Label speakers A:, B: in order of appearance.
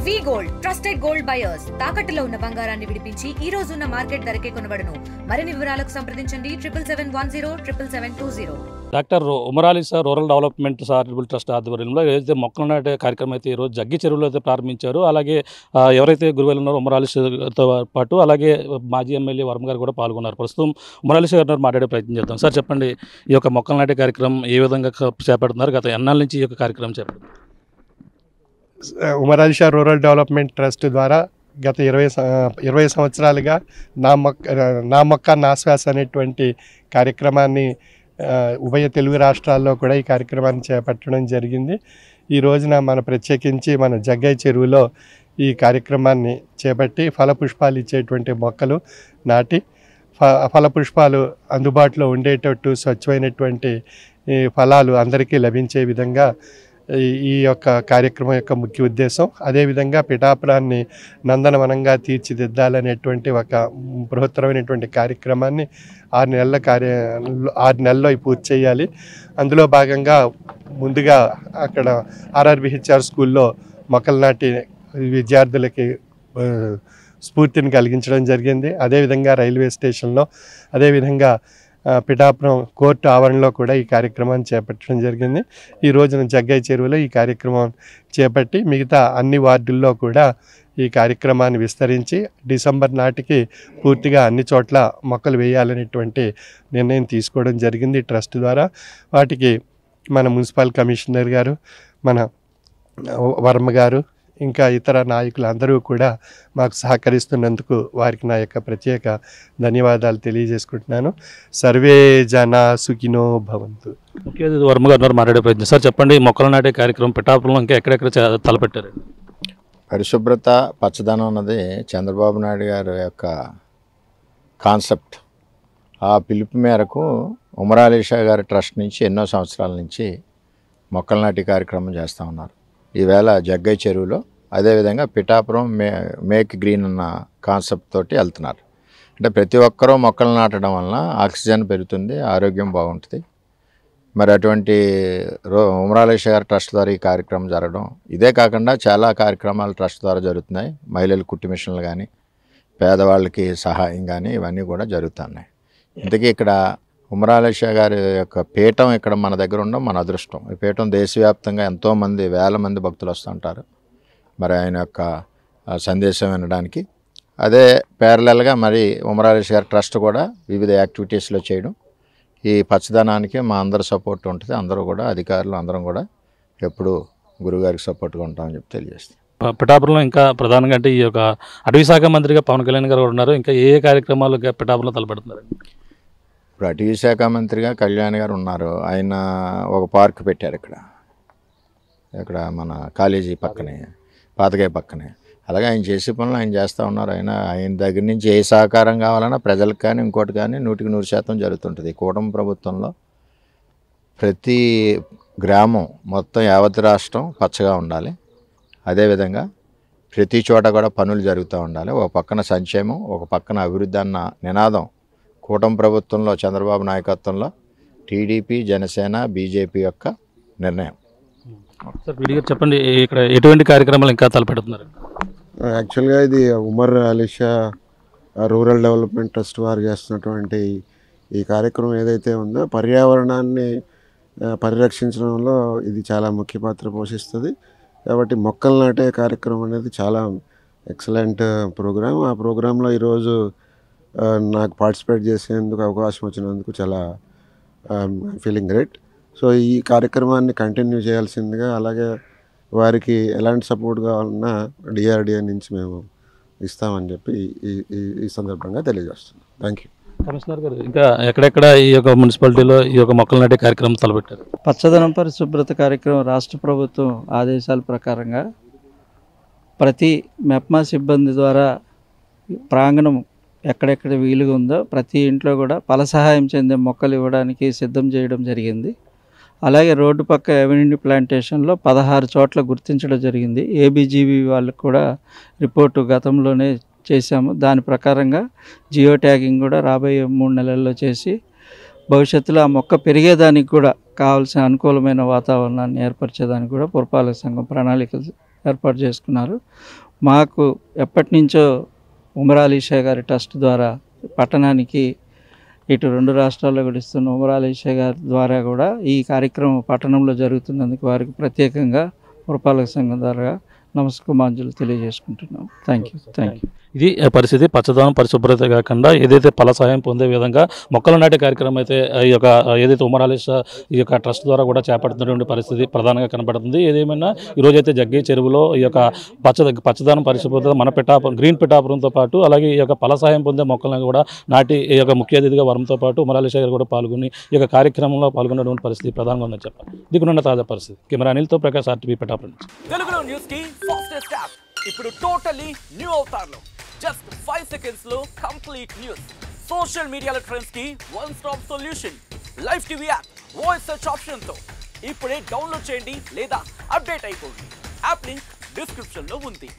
A: వి gold trusted gold buyers తాకట్టులో ఉన్న బంగారాన్ని విడిపించి ఈ రోజు ఉన్న మార్కెట్ ధరకే కొనబడును. మరిన్ని వివరాలకు సంప్రదించండి 77107720.
B: Doctor Umarali sir rural development charitable trust ఆధ్వర్యంలో ఏదైతే మొక్కలు నాటే కార్యక్రమం అయితే ఈరోజు జగ్గి చెరువులో అయితే ప్రారంభించారు. అలాగే ఎవరైతే గురువులు ఉన్నారో ఉమరాలి సార్తో పాటు అలాగే మాజీ ఎమ్మెల్యే వర్మ గారు కూడా పాల్గొన్నారు. ప్రస్తుతం ఉమరాలి సార్ గారు మాట్లాడే ప్రయత్నం చేద్దాం. సార్ చెప్పండి, ఈ యొక్క మొక్కలు నాటే కార్యక్రమం ఏ విధంగా చేపడుతున్నారు? గత ఎన్నాళ్ళ నుంచి ఈ యొక్క కార్యక్రమం చేపడుతున్నారు?
C: Umarali Shah rural development trust ద్వారా గత 20 సంవత్సరాలుగా నా మొక్క నా శ్వాస అనేటువంటి కార్యక్రమాన్ని ఉభయ తెలుగు రాష్ట్రాల్లో కూడా ఈ కార్యక్రమాన్ని చేపట్టడం జరిగింది. ఈ రోజున ప్రత్యేకించి మన జగ్గయ్య చెరువులో ఈ కార్యక్రమాన్ని చేపట్టి ఫలపుష్పాలు ఇచ్చేటువంటి మొక్కలు నాటి ఫలపుష్పాలు అందుబాటులో ఉండేటట్టు స్వచ్ఛమైనటువంటి ఫలాలు అందరికీ లభించే విధంగా ఈ యొక్క కార్యక్రమం యొక్క ముఖ్య ఉద్దేశం. అదేవిధంగా పిఠాపురాన్ని నందనవనంగా తీర్చిదిద్దాలనేటువంటి ఒక బృహత్తరమైనటువంటి కార్యక్రమాన్ని 6 నెలల్లో పూర్తి చేయాలి. అందులో భాగంగా ముందుగా అక్కడ ఆర్ఆర్బిహెచ్ఆర్ స్కూల్లో మొక్కలు నాటి విద్యార్థులకి స్ఫూర్తిని కలిగించడం జరిగింది. అదేవిధంగా రైల్వే స్టేషన్లో, అదేవిధంగా పిఠాపురం కోర్టు ఆవరణలో కూడా ఈ కార్యక్రమాన్ని చేపట్టడం జరిగింది. ఈ రోజున జగ్గయ్య చెరువులో ఈ కార్యక్రమం చేపట్టి మిగతా అన్ని వార్డుల్లో కూడా ఈ కార్యక్రమాన్ని విస్తరించి డిసెంబర్ నాటికి పూర్తిగా అన్ని చోట్ల మొక్కలు వేయాలనేటువంటి నిర్ణయం తీసుకోవడం జరిగింది ట్రస్ట్ ద్వారా. వాటికి మన మున్సిపల్ కమిషనర్ గారు, మన వర్మ గారు, ఇంకా ఇతర నాయకులు అందరూ కూడా మాకు సహకరిస్తున్నందుకు వారికి నా యొక్క ప్రత్యేక ధన్యవాదాలు తెలియజేసుకుంటున్నాను. సర్వే జన సుఖినో భవంతు.
B: ముఖ్య అతిథి వర్మ గారు మాట్లాడే ప్రయత్నం. సార్ చెప్పండి, మొక్కలు నాటే కార్యక్రమం పిఠాపురంలో ఇంకా ఎక్కడెక్కడ తలపెట్టారు?
D: పరిశుభ్రత, పచ్చదనం అన్నది చంద్రబాబు నాయుడు గారి యొక్క కాన్సెప్ట్. ఆ పిలుపు మేరకు ఉమరాలి షా గారి ట్రస్ట్ నుంచి ఎన్నో సంవత్సరాల నుంచి మొక్కలు నాటి కార్యక్రమం చేస్తూ ఉన్నారు. ఈవేళ జగ్గయ్య చెరువులో, అదేవిధంగా పిఠాపురం మేక్ గ్రీన్ అన్న కాన్సెప్ట్ తోటి వెళ్తున్నారు. అంటే ప్రతి ఒక్కరూ మొక్కలు నాటడం వలన ఆక్సిజన్ పెరుగుతుంది, ఆరోగ్యం బాగుంటుంది. మరి అటువంటి ఉమరాలి షా గారి ట్రస్ట్ ద్వారా ఈ కార్యక్రమం జరగడం, ఇదే కాకుండా చాలా కార్యక్రమాలు ట్రస్ట్ ద్వారా జరుగుతున్నాయి. మహిళలు కుట్టి మిషన్లు కానీ, పేదవాళ్ళకి సహాయం కానీ, ఇవన్నీ కూడా జరుగుతున్నాయి. ఇంతకీ ఇక్కడ ఉమరాలి షా గారి యొక్క పీఠం ఇక్కడ మన దగ్గర ఉండడం మన అదృష్టం. ఈ పీఠం దేశవ్యాప్తంగా ఎంతోమంది, వేల మంది భక్తులు వస్తుంటారు మరి ఆయన యొక్క సందేశం వినడానికి. అదే ప్యారలల్గా మరి ఉమరాలి షా గారి ట్రస్ట్ కూడా వివిధ యాక్టివిటీస్లో చేయడం, ఈ పచ్చదనానికి మా అందరి సపోర్ట్ ఉంటుంది. అందరూ కూడా అధికారులు అందరం కూడా ఎప్పుడు గురుగారికి సపోర్ట్గా ఉంటామని చెప్పి తెలియజేస్తాం.
B: పిఠాపురంలో ఇంకా ప్రధానంగా అంటే ఈ యొక్క అటవీ శాఖ మంత్రిగా పవన్ కళ్యాణ్ గారు ఉన్నారు. ఇంకా ఏ కార్యక్రమాలు పిఠాపురంలో తలపెడుతున్నారు?
D: ఇప్పుడు అటవీ శాఖ మంత్రిగా కళ్యాణ్ గారు ఉన్నారు. ఆయన ఒక పార్క్ పెట్టారు ఇక్కడ మన కాలేజీ పక్కనే, పాతకాయ పక్కనే. అలాగే ఆయన చేసే పనులు ఆయన చేస్తూ ఉన్నారు. ఆయన దగ్గర నుంచి ఏ సహకారం కావాలన్నా ప్రజలకు కానీ ఇంకోటి కానీ 100% జరుగుతుంటుంది. కూటమి ప్రభుత్వంలో ప్రతి గ్రామం మొత్తం యావత్ రాష్ట్రం పచ్చగా ఉండాలి. అదేవిధంగా ప్రతి చోట కూడా పనులు జరుగుతూ ఉండాలి. ఒక పక్కన సంక్షేమం, ఒక పక్కన అభివృద్ధి అన్న నినాదం కూటమి ప్రభుత్వంలో చంద్రబాబు నాయకత్వంలో టీడీపీ, జనసేన, బీజేపీ యొక్క నిర్ణయం.
B: సార్ విడిగా చెప్పండి, ఇక్కడ ఎటువంటి కార్యక్రమాలు ఇంకా తలపెడుతున్నారు?
E: యాక్చువల్గా ఇది Umar Ali Shah rural development trust వారు చేస్తున్నటువంటి ఈ కార్యక్రమం ఏదైతే ఉందో పర్యావరణాన్ని పరిరక్షించడంలో ఇది చాలా ముఖ్య పాత్ర పోషిస్తుంది. కాబట్టి మొక్కలు నాటే కార్యక్రమం అనేది చాలా ఎక్సలెంట్ ప్రోగ్రామ్. ఆ ప్రోగ్రాంలో ఈరోజు నాకు పార్టిసిపేట్ చేసేందుకు అవకాశం వచ్చినందుకు చాలా ఫీలింగ్ గ్రేట్. సో ఈ కార్యక్రమాన్ని కంటిన్యూ చేయాల్సిందిగా, అలాగే వారికి ఎలాంటి సపోర్ట్ కావాలన్నా డిఆర్డిఏ నుంచి మేము ఇస్తామని చెప్పి ఈ సందర్భంగా తెలియజేస్తున్నాం. Thank you.
B: కమిషనర్ గారు, ఇంకా ఎక్కడెక్కడ ఈ యొక్క మున్సిపాలిటీలో ఈ యొక్క మొక్కలు నాటే కార్యక్రమం తలపెట్టారు?
F: పచ్చదనం పరిశుభ్రత కార్యక్రమం రాష్ట్ర ప్రభుత్వం ఆదేశాల ప్రకారంగా ప్రతి మెప్మా సిబ్బంది ద్వారా ప్రాంగణం ఎక్కడెక్కడ వీలుగా ఉందో ప్రతి ఇంట్లో కూడా ఫల సహాయం చెందే మొక్కలు ఇవ్వడానికి సిద్ధం చేయడం జరిగింది. అలాగే రోడ్డు పక్క ఎవెన్యూ ప్లాంటేషన్లో 16 చోట్ల గుర్తించడం జరిగింది. ఏబీజీబీ వాళ్ళకు కూడా రిపోర్టు గతంలోనే చేశాము. దాని ప్రకారంగా జియో ట్యాగింగ్ కూడా రాబోయే 3 నెలల్లో చేసి భవిష్యత్తులో ఆ మొక్క పెరిగేదానికి కూడా కావాల్సిన అనుకూలమైన వాతావరణాన్ని ఏర్పరిచేదానికి కూడా పురపాలక సంఘం ప్రణాళికలు ఏర్పాటు చేసుకున్నారు. మాకు ఎప్పటి నుంచో ఉమర్ అలీ షా గారి ట్రస్ట్ ద్వారా పట్టణానికి ఇటు 2 రాష్ట్రాల్లో కూడా ఇస్తున్న ఉమర్ అలీ షా గారి ద్వారా కూడా ఈ కార్యక్రమం పట్టణంలో జరుగుతున్నందుకు వారికి ప్రత్యేకంగా పురపాలక సంఘం ద్వారా నమస్కారాంజలి తెలియజేసుకుంటున్నాం. Thank you.
B: ఇది పరిస్థితి. పచ్చదనం పరిశుభ్రత కాకుండా ఏదైతే ఫల సహాయం పొందే విధంగా మొక్కలు నాటే కార్యక్రమం అయితే ఈ యొక్క ఏదైతే ఉమర్ అలీ షా ఈ యొక్క ట్రస్ట్ ద్వారా కూడా చేపడుతున్నటువంటి పరిస్థితి ప్రధానంగా కనబడుతుంది. ఏదేమైనా ఈరోజైతే జగ్గి చెరువులో ఈ యొక్క పచ్చదనం పరిశుభ్రత మన గ్రీన్ పిఠాపురంతో పాటు అలాగే ఈ యొక్క ఫల సహాయం పొందే మొక్కలను కూడా నాటి ఈ యొక్క ముఖ్య అతిథిగా వరంతో పాటు ఉమర్ అలీ షా గారు కూడా పాల్గొని ఈ యొక్క కార్యక్రమంలో పాల్గొన్నటువంటి పరిస్థితి ప్రధానంగా ఉందని చెప్పాలి. దిగునున్న తాజా పరిస్థితి. కెమెరా అనిల్తో ప్రకాష్, RTV పిఠాపురం.
G: తెలుగులో న్యూస్ కి ఫాస్టెస్ట్ యాప్ ఇప్పుడు టోటల్లీ న్యూ అవతార్లో జస్ట్ 5 సెకండ్స్ లో కంప్లీట్ న్యూస్. సోషల్ మీడియాలో ట్రెండ్స్ కి one stop solution. Live TV app voice search option తో ఇప్పుడే డౌన్లోడ్ చేయండి లేదా అప్డేట్ అయిపోండి. యాప్ లింక్ డిస్క్రిప్షన్ లో ఉంది.